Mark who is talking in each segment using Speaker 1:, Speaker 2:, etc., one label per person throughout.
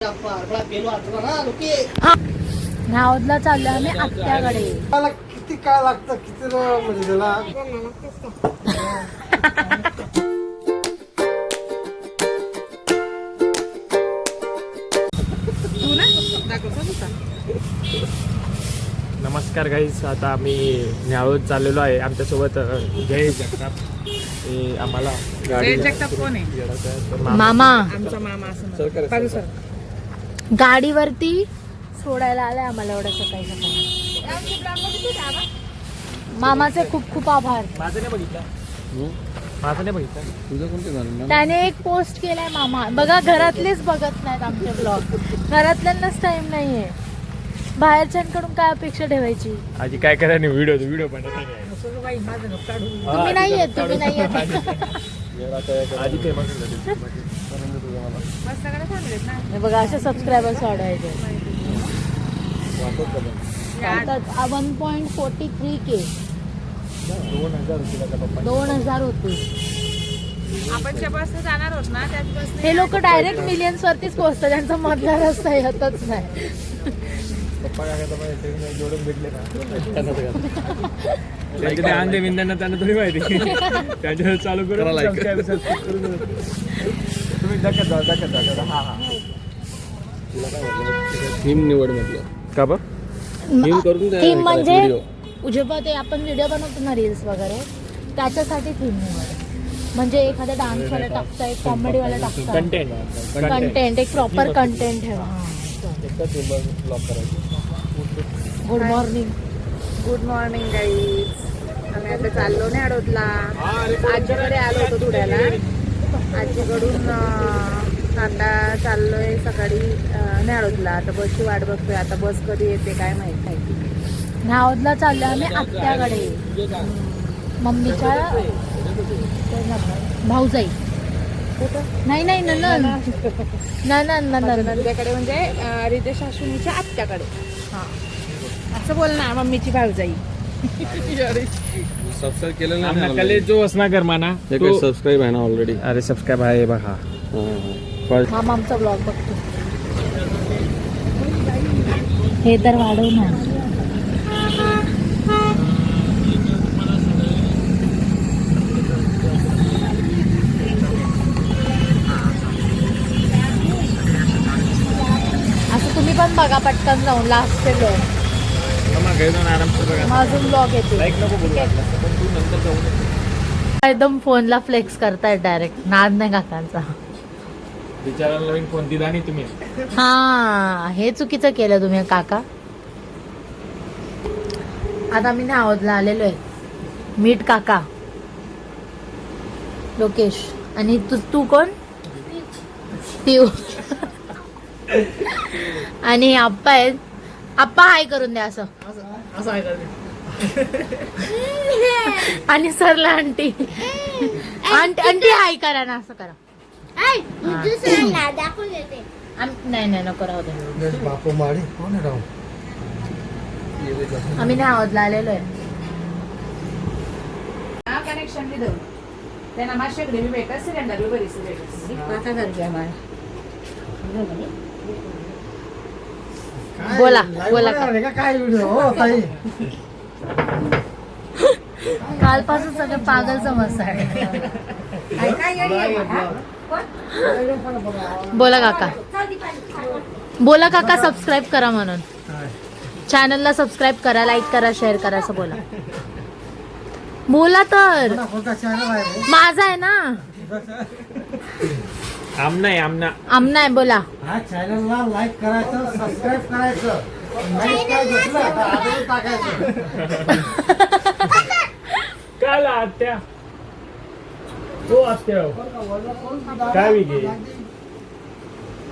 Speaker 1: नावदला चाललो आम्ही आत्याकडे.
Speaker 2: किती काय लागतं किती म्हणजे त्याला
Speaker 3: नमस्कार गाईस, आता आम्ही न्याळोद चाललेलो आहे. आमच्यासोबत जय जगताप हे आम्हाला
Speaker 4: जय जगताप कोण आहे?
Speaker 1: मामा
Speaker 4: आमचा मामा असं
Speaker 1: गाडीवरती सोडायला आलाय आम्हाला एवढं सकाळी सकाळी. मामाचे खूप खूप आभार.
Speaker 3: माझं नाही बघितलं, माझं नाही बघितलं. तुझं कोणतं झालं?
Speaker 1: त्याने एक पोस्ट केलाय मामा. बघा, घरातलेच बघत नाहीत आमचे ब्लॉग. घरातल्यांनाच टाइम नाहीये. बाहेरच्यांकडून काय अपेक्षा ठेवायची?
Speaker 3: आजी काय करायला व्हिडिओ पण
Speaker 1: तुम्ही नाही येत, तुम्ही नाही येत.
Speaker 3: आजी फेमस
Speaker 1: हे बघा, असे सबस्क्रायबर्स वाढवायचे. 1.43K 2000 होते.
Speaker 4: आपण ज्या बसने जाणार होत ना त्याच बसने
Speaker 1: हे लोक डायरेक्ट मिलियन्स वरतीच पोहोचतात. त्यांचा मधला रस्ता येतच नाही.
Speaker 3: पप्पा काय जोडून भेटले ना त्यांचे अंधे विंदांना त्यांना थोडी माहिती. त्यांच्या चालू करून तुम्ही दाखत जा. हा
Speaker 2: थीम निवड म्हटलं
Speaker 3: का बघ
Speaker 1: थीम म्हणजे जेव्हा ते आपण व्हिडिओ बनवतो ना, रील्स वगैरे, त्याच्यासाठी थीम निवड. म्हणजे एखादा डान्स वाला टाकता, एक कॉमेडी वाला टाकता, कंटेंट एक प्रॉपर कंटेंट ठेवा. Good morning.
Speaker 4: Good morning guys. आम्ही आता चाललो न्याळोदला. आजीकडे आलो होतो धुळ्याला. आजीकडून आता चाललोय सकाळी न्याळोदला. आता बसची वाट बघतोय. आता बस कधी येते काय माहित नाही.
Speaker 1: नावदला चाललो आम्ही आत्याकडे. मम्मीच्या भाऊजाई. नाही
Speaker 4: नंद्याकडे म्हणजे रितेश अश्विनीच्या आत्याकडे. हा, असं बोल ना, मम्मीची भाऊजाई.
Speaker 2: सबस्क्राईब केलं नाही
Speaker 3: कले जो असणार माना
Speaker 2: तो सबस्क्राईब आहे ना ऑलरेडी.
Speaker 3: अरे सबस्क्राईब आहे बघा.
Speaker 1: मामा आमचा ब्लॉग बघतो. हे तर वाढव ना. असं तुम्ही पण बघा पटकन जाऊन. लास्ट अजून ब्लॉग येते. एकदम फोनला फ्लेक्स करतायत डायरेक्ट. नाद नाही काकांचा.
Speaker 3: बिचाराला नवीन फोन दिला नाही तुम्ही.
Speaker 1: हा, हे चुकीचं केलं तुम्ही काका. आता मी नावदला आलेलो आहे. मीठ काका, लोकेश आणि तू कोण? पिऊ. आणि आप्पा आहेत. आप्पा हाय करून द्या असं. आणि सरला आंटी आंटी हाय करा ना, असं करा. नाही नको राहू दे. आम्ही नावदला आलेलो आहे.
Speaker 4: कनेक्शन दिलं त्यांना माशाकडे भेटत सिलेंडर बरी
Speaker 1: बोला
Speaker 2: काय व्हिडिओ ताई.
Speaker 1: कालपासून सगळं पागल समजत आहे. बोला काका सबस्क्राईब करा म्हणून. चॅनलला सबस्क्राईब करा, लाईक करा, शेअर करा, असं बोला तर. माझा आहे ना.
Speaker 3: आमना
Speaker 1: आहे बोला.
Speaker 2: हा चॅनलला लाईक करायचं, सबस्क्राईब करायचं, टाकायचं.
Speaker 3: काय आत्या तो आत्या काय विगे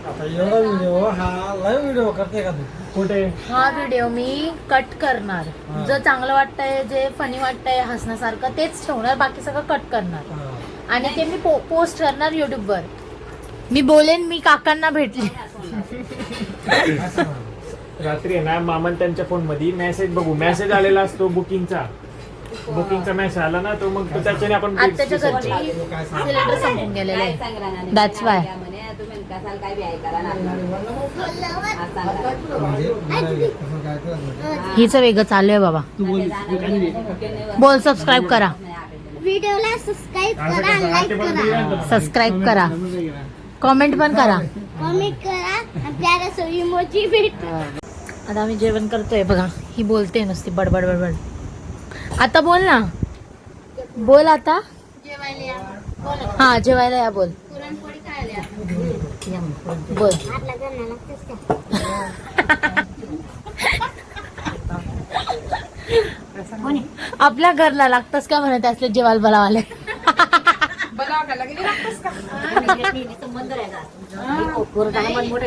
Speaker 2: आता एवढा व्हिडिओ हा लाईव्ह व्हिडिओ करते का तू?
Speaker 3: कुठे?
Speaker 1: हा व्हिडिओ मी कट करणार. जर चांगलं वाटतंय, जे फनी वाटतंय, हसण्यासारखं तेच ठेवणार. बाकी सगळं कट करणार आणि ते मी पोस्ट करणार YouTube वर. मी बोलेन मी काकांना भेटले.
Speaker 3: रात्री ना मामन त्यांच्या फोन मध्ये मेसेज आलेला असतो बुकिंगचा मेसेज आला ना, तो मग त्याच्याने आपण
Speaker 1: आत्याच्या घरची सिलेंडर संपून गेलेले. That's why.
Speaker 2: म्हणजे कसं काय करायचं?
Speaker 1: हिचं वेगळं चालू आहे बाबा. बोल सबस्क्राईब करा.
Speaker 5: व्हिडिओला सबस्क्राईब करा, लाईक करा,
Speaker 1: सबस्क्राईब करा, कमेंट पण करा.
Speaker 5: कमेंट करा आणि त्याला सगळी इमोजी भेटा.
Speaker 1: आता आम्ही जेवण करतोय बघा. ही बोलते नुसती बडबड बडबड. आता बोल ना, बोल आता.
Speaker 5: जेवायला या.
Speaker 1: हा जेवायला या बोल.
Speaker 5: पुरणपोळी खायला या.
Speaker 1: बोल.
Speaker 5: आपल्या घरला लागतेच का?
Speaker 1: आपल्या घरला लागतस का म्हणत असले जेवायला बोलावाले.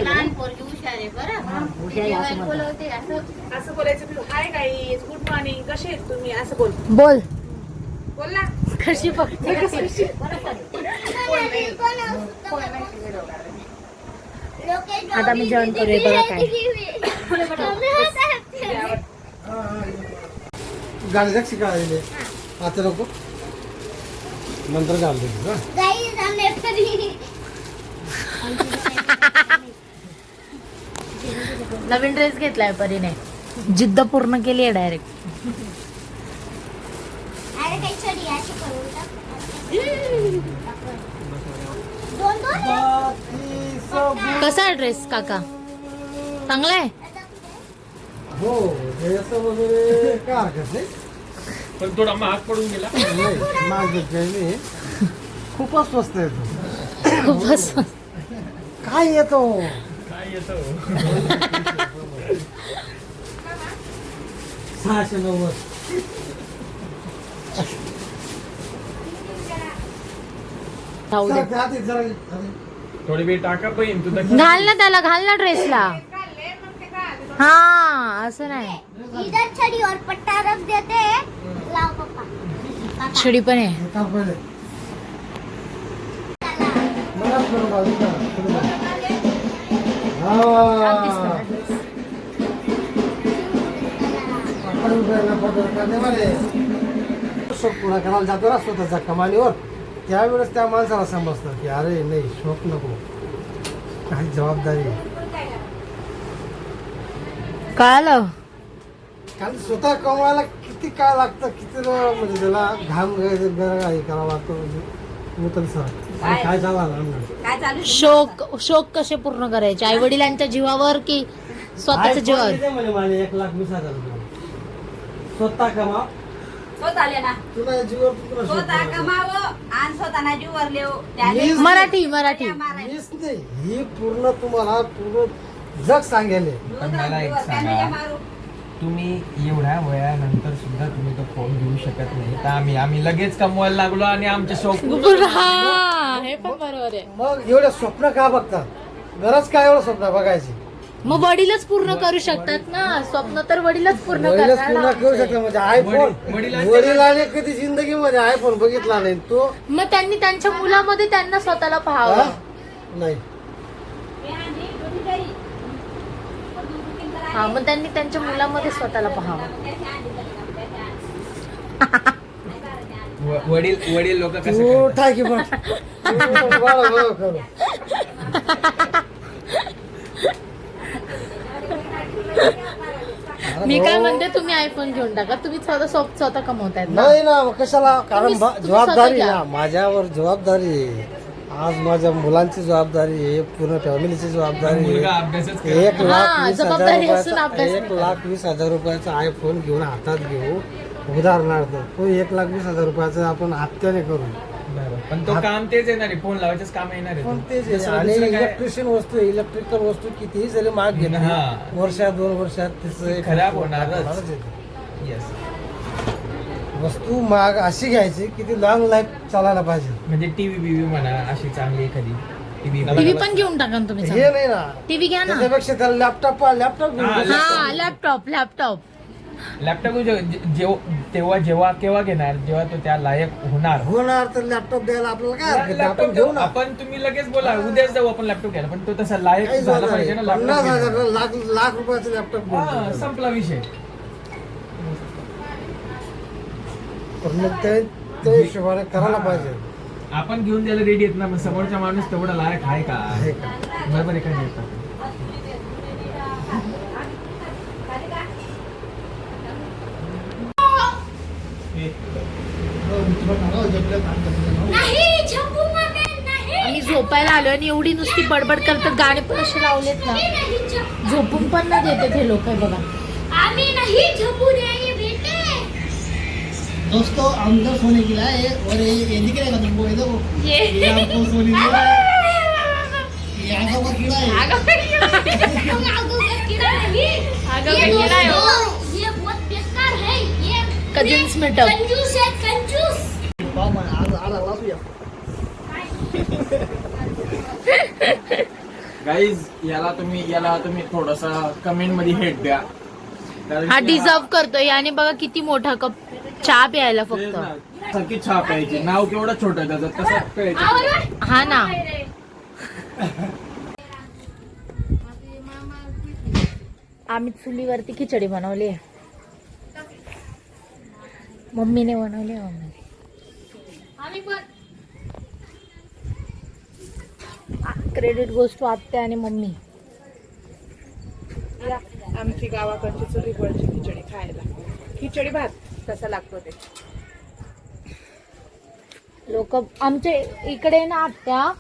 Speaker 5: लहान पोरगी हुशार आहे बरं. जेवायला बोलवते
Speaker 4: असं बोलायचं. हाय गाईज, गुड मॉर्निंग, कसे आहेत तुम्ही, असं बोल.
Speaker 1: बोल
Speaker 4: बोल ना.
Speaker 1: कशी बघते. आता मी जेवण करूया बघा काय.
Speaker 2: गाडी रक्षी काढले आता नको नंतर घालते.
Speaker 1: नवीन ड्रेस घेतलाय परीने. जिद्द पूर्ण केली आहे डायरेक्ट. कसा आहे ड्रेस काका? चांगला आहे.
Speaker 2: हो असं वगैरे काय हरकत नाही.
Speaker 3: पण थोडा महाग पडून गेला.
Speaker 2: नाही मागे काही नाही. खूपच स्वस्त येतो.
Speaker 1: खूपच.
Speaker 2: काय येतो
Speaker 3: काय येतो
Speaker 2: 690.
Speaker 1: जाऊ दे.
Speaker 3: थोडी वेळ टाका पण तू
Speaker 1: घाल ना त्याला, घाल ना ड्रेसला. हा असं नाही.
Speaker 5: इधर छड़ी और पट्टा रख देते हैं. लाओ पप्पा.
Speaker 1: छडी पण आहे.
Speaker 2: पुरा करायला जातो ना स्वतःच्या कमानीवर, त्यावेळेस त्या माणसाला समजतं की अरे नाही शोक नको, काही जबाबदारी आहे.
Speaker 1: कळालं.
Speaker 2: कारण स्वतः कमवायला किती काय लागतं, किती म्हणजे त्याला घाम हे करावं लागतं. म्हणजे नूतन सर काय चालला
Speaker 1: शोक कसे पूर्ण करायचे? आई वडिलांच्या जीवावर की स्वतःच्या जीवावर?
Speaker 2: म्हणजे माझे 1,20,000 रुपये स्वतः कमा. तुला जीवर
Speaker 1: मराठी
Speaker 2: मीच नाही, ही पूर्ण तुम्हाला पूर्ण जग सांगेल.
Speaker 3: पण मला एक सांगा, तुम्ही एवढ्या वयानंतर सुद्धा तुम्ही तो फोन घेऊ शकत नाही तर आम्ही लगेच कमवायला लागलो आणि आमचे शौक.
Speaker 1: हे पण बरोबर आहे.
Speaker 2: मग एवढे स्वप्न का बघतात? गरज काय एवढं स्वप्न बघायची?
Speaker 1: मग वडीलच पूर्ण करू शकतात ना स्वप्न, तर वडीलच पूर्ण
Speaker 2: वडीलच
Speaker 1: करतात.
Speaker 2: पूर्ण करू शकतात. म्हणजे आयफोन वडिलाने कधी जिंदगीमध्ये आयफोन बघितला नाही तो.
Speaker 1: मग त्यांनी त्यांच्या मुलामध्ये त्यांना स्वतःला पाहावं.
Speaker 2: नाही
Speaker 1: हा मग त्यांनी त्यांच्या मुलामध्ये स्वतःला पाहावं.
Speaker 3: वडील लोक
Speaker 2: तू ठाकी पण
Speaker 1: मी काय म्हणते, तुम्ही आयफोन घेऊन टाका. तुम्ही स्वतः कमवतायत ना.
Speaker 2: नाही ना, कशाला? कारण
Speaker 1: तुम्ही
Speaker 2: जबाबदारी
Speaker 1: स्वतः
Speaker 2: ना, माझ्यावर जबाबदारी आहे. आज माझ्या मुलांची जबाबदारी आहे, पूर्ण फॅमिलीची जबाबदारी आहे. 1,20,000 रुपयाचा आयफोन घेऊन हातात घेऊ. उदाहरणार्थ तो 1,20,000 रुपयाचा आपण हप्त्याने करू.
Speaker 3: पण तो काम तेच येणार आहे, फोन लावायचंच काम येणार आहे.
Speaker 2: पण तेच आणि इलेक्ट्रिशियन वस्तू, इलेक्ट्रिकल वस्तू कितीही जरी महाग घेणार वर्षात 2 वर्षात त्याचं
Speaker 3: खराब होणारच.
Speaker 2: वस्तू महाग अशी घ्यायची की ती लॉंग लाईफ चालायला पाहिजे.
Speaker 3: म्हणजे टीव्ही म्हणा अशी चांगली एखादी
Speaker 1: टीव्ही पण घेऊन टाका ना तुम्ही.
Speaker 2: हे नाही ना,
Speaker 1: टीव्ही घ्या ना.
Speaker 2: त्याच्यापेक्षा त्याला लॅपटॉप
Speaker 1: हा लॅपटॉप
Speaker 3: जेव्हा केव्हा घेणार, जेव्हा तो त्या लायक होणार
Speaker 2: तर लॅपटॉप द्यायला आपल्याला काय हरकत आहे? आपण घेऊ ना.
Speaker 3: आपण तुम्ही लगेच बोला उद्याच जाऊ आपण लॅपटॉप घ्यायला, पण तो तसा लायक झाला पाहिजे ना.
Speaker 2: 50,000 लाख रुपयाचा लॅपटॉप
Speaker 3: संपला विषय.
Speaker 2: पण मग त्या हिशोबाने करायला पाहिजे.
Speaker 3: आपण घेऊन द्यायला रेडी आहेत ना, मग समोरचा माणूस तेवढा लायक आहे का? बरोबर आहे का नाही?
Speaker 5: नाही झोपूंगा मैं नाही
Speaker 1: आम्ही झोपायला आलो आणि एवढी नुसती बडबड करतात, गाणे पण असे लावलेत ना, झोपून पण ना देते हे लोक. बघा
Speaker 5: आम्ही नाही झोपू देंगे बेटे.
Speaker 2: दोस्तों अंदर सोने के लिए आए और ये दिख रहेगा तुमको, ये देखो ये आपको सोने दिया है, ये आगो का कीड़ा है।
Speaker 5: आगो का कीड़ा नहीं, ये दोस्तों ये बहुत बेकार है, ये
Speaker 1: कजिन्स मीटअप.
Speaker 5: कंजूस है कंजूस.
Speaker 3: गाईज याला तुम्ही थोडासा कमेंट मध्ये हेट द्या. कारण
Speaker 1: हा
Speaker 3: की
Speaker 1: डिझर्व करतोय. आणि बघा किती मोठा कप चहा प्यायला
Speaker 3: तेच
Speaker 1: फक्त.
Speaker 3: ना, सारखी छाप प्यायची. नाव केवढं छोटं त्याचं, कसं प्यायचं?
Speaker 1: हा ना. आम्ही चुलीवरती खिचडी बनवली आहे. मम्मीने बनवली आहे.
Speaker 5: आम्ही पण
Speaker 1: क्रेडिट गोज टू आत्या आणि मम्मी.
Speaker 4: या, आमची गावाकडची चुलीवरची खिचडी खायला. खिचडी भात कसा लागतो ते.
Speaker 1: लोक आमच्या इकडे ना आत्या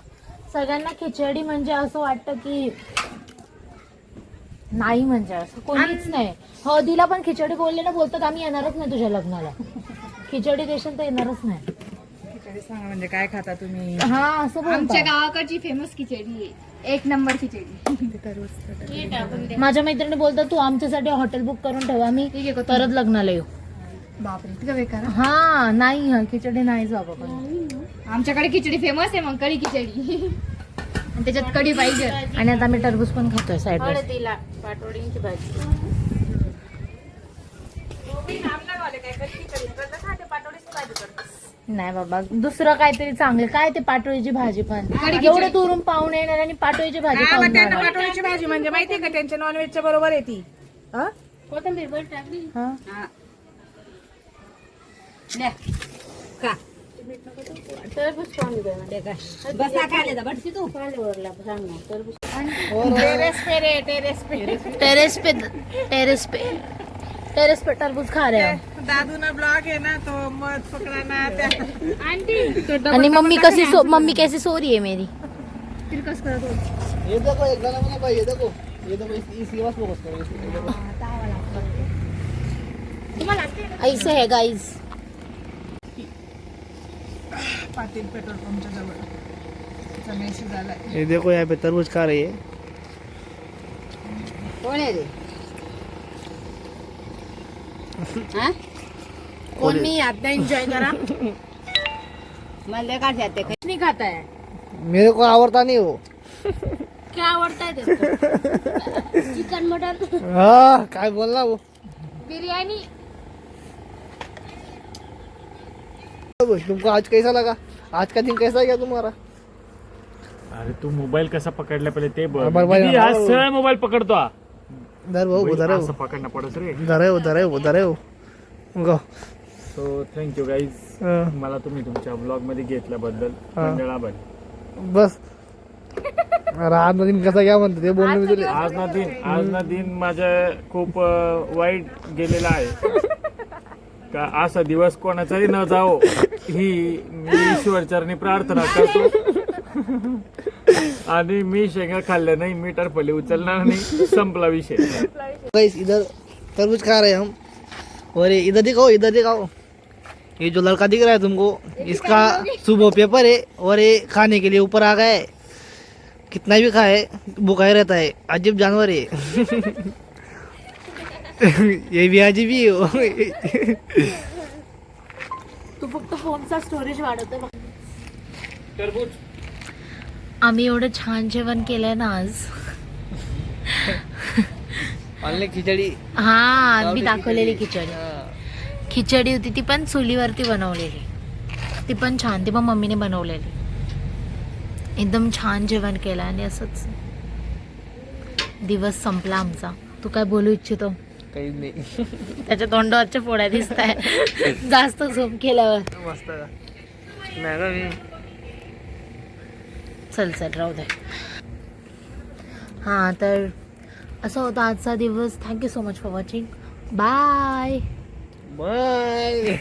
Speaker 1: सगळ्यांना खिचडी म्हणजे असं वाटतं की नाही, म्हणजे असं कोणीच नाही. हळदीला पण खिचडी बोलले ना, बोलतात आम्ही येणारच नाही तुझ्या लग्नाला, खिचडी देशील तर येणारच नाही.
Speaker 4: खिचडी सांगा म्हणजे काय खाता तुम्ही.
Speaker 1: हा असं
Speaker 6: आमच्या
Speaker 1: बोलतात.
Speaker 6: गावाकडची फेमस खिचडी आहे, 1 नंबर खिचडी.
Speaker 1: माझ्या मैत्रिणी बोलतात तू आमच्यासाठी हॉटेल बुक करून ठेवा, आम्ही परत लग्नाला येऊ.
Speaker 6: बापरे इतकं बेकार.
Speaker 1: हा नाही, खिचडी नाहीच बाबा. पण
Speaker 6: आमच्याकडे खिचडी फेमस आहे, मग कढी खिचडी आणि त्याच्यात कढी पाहिजे.
Speaker 1: आणि आता आम्ही टरबूज पण खातोय साईड बाय.
Speaker 6: हळदीला पाटोडींची भाजी.
Speaker 1: नाही बाबा, दुसरं काहीतरी चांगलं. काय ते पाटोळीची भाजी पण, एवढं दुरून पाहुणे येणार आणि पाटोळीची भाजी
Speaker 4: हा,
Speaker 1: खाऊन
Speaker 4: मग त्यांना
Speaker 1: जाणार.
Speaker 4: पाटोळीची भाजी म्हणजे माहितीये का, त्यांच्या नॉनव्हेजच्या बरोबर आहे ती. हा?
Speaker 6: कोथिंबीर वर टाकली.
Speaker 1: हा?
Speaker 6: टरबूज खाऊन घे म्हणजे काय. बसा खायला बटसी तू खाल्यावरला सांग ना टरबूज.
Speaker 4: टेरेस पे रे, टेरेस पे.
Speaker 1: टेरेस पे टरबूज खा रहे हैं.
Speaker 4: दादू ना ब्लॉग है ना, तो मत पकड़ा ना त्या.
Speaker 1: आणि मम्मी कैसी सो रही है मेरी.
Speaker 6: फिर कस करत होती.
Speaker 2: ये देखो एक गाना बना भाई, ये देखो इसकी आवाज फोकस करो, ये देखो.
Speaker 1: ऐसे है गाइज.
Speaker 4: पाटील पेट्रोल पंपच्या जवळ मेसेज आलाय.
Speaker 2: ये देखो यहाँ पे तरबूज खा रही है.
Speaker 6: कोण आहे रे.
Speaker 1: कोण नाही आता एन्जॉय करा.
Speaker 6: मला काय जाते
Speaker 1: नहीं खाता है.
Speaker 2: मेरे को आवड़ता नहीं हो.
Speaker 1: क्या आवडता है तेरे
Speaker 5: चिकन मटन
Speaker 2: हाँ काय बोलना वो.
Speaker 1: बिरयानी.
Speaker 2: तुमको आज कैसा लगा, आज का दिन कैसा गया तुम्हारा.
Speaker 7: अरे तू मोबाईल कसा पकडला पहिले ते बघ.
Speaker 2: बरोबर.
Speaker 7: किती हा सरळ मोबाईल पकडतो हा.
Speaker 2: उधर वो उधर
Speaker 7: असं पकडणं पडत रे.
Speaker 2: उधर गो.
Speaker 7: सो थँक्यू गाईज, मला तुम्ही तुमच्या ब्लॉग मध्ये घेतल्याबद्दल
Speaker 2: हा.
Speaker 7: मंडळ आभारी.
Speaker 2: बस. अरे आज ना दिन कसा गया म्हणते ते बोलणं मी तुला.
Speaker 7: आज ना दिन माझ्या खूप वाईट गेलेला आहे. का असा दिवस कोणाचाही न जाओ ही मी ईश्वरचरणी प्रार्थना करतो. आणि मी शेंगा खाल्ल्या नाही, मी टरफली उचलणार नाही, संपला विषय.
Speaker 2: गाइस इधर तरबूज खा रहे हैं हम, और ये इधर दिखाओ. ये जो लड़का दिख रहा है तुमको, इसका सुबह पेपर है और ये खाने के लिए ऊपर आ गया है. कितना भी खाए भूखा ही रहता है. अजीब जानवर है. ये भी अजीब ही हो.
Speaker 1: तू फक्त फोनचा स्टोरेज वाढवतो.
Speaker 3: टरबूज.
Speaker 1: आम्ही एवढं छान जेवण केलंय ना आज.
Speaker 2: ऑनलाइन खिचडी.
Speaker 1: हा मी दाखवलेली खिचडी होती, ती पण चुलीवरती बनवलेली. ती पण छान, ती पण मम्मीने बनवलेली. एकदम छान जेवण केलं आणि असंच दिवस संपला आमचा. तू काय बोलू इच्छितो.
Speaker 2: काहीच नाही.
Speaker 1: त्याच्या तोंडावरच्या फोड्या दिसत आहे जास्त झोप केल्यावर.
Speaker 2: मस्त. नाही का मी
Speaker 1: चल राहू दे. हां तर असा होता आजचा दिवस. Thank you so much for watching. Bye.
Speaker 2: Bye.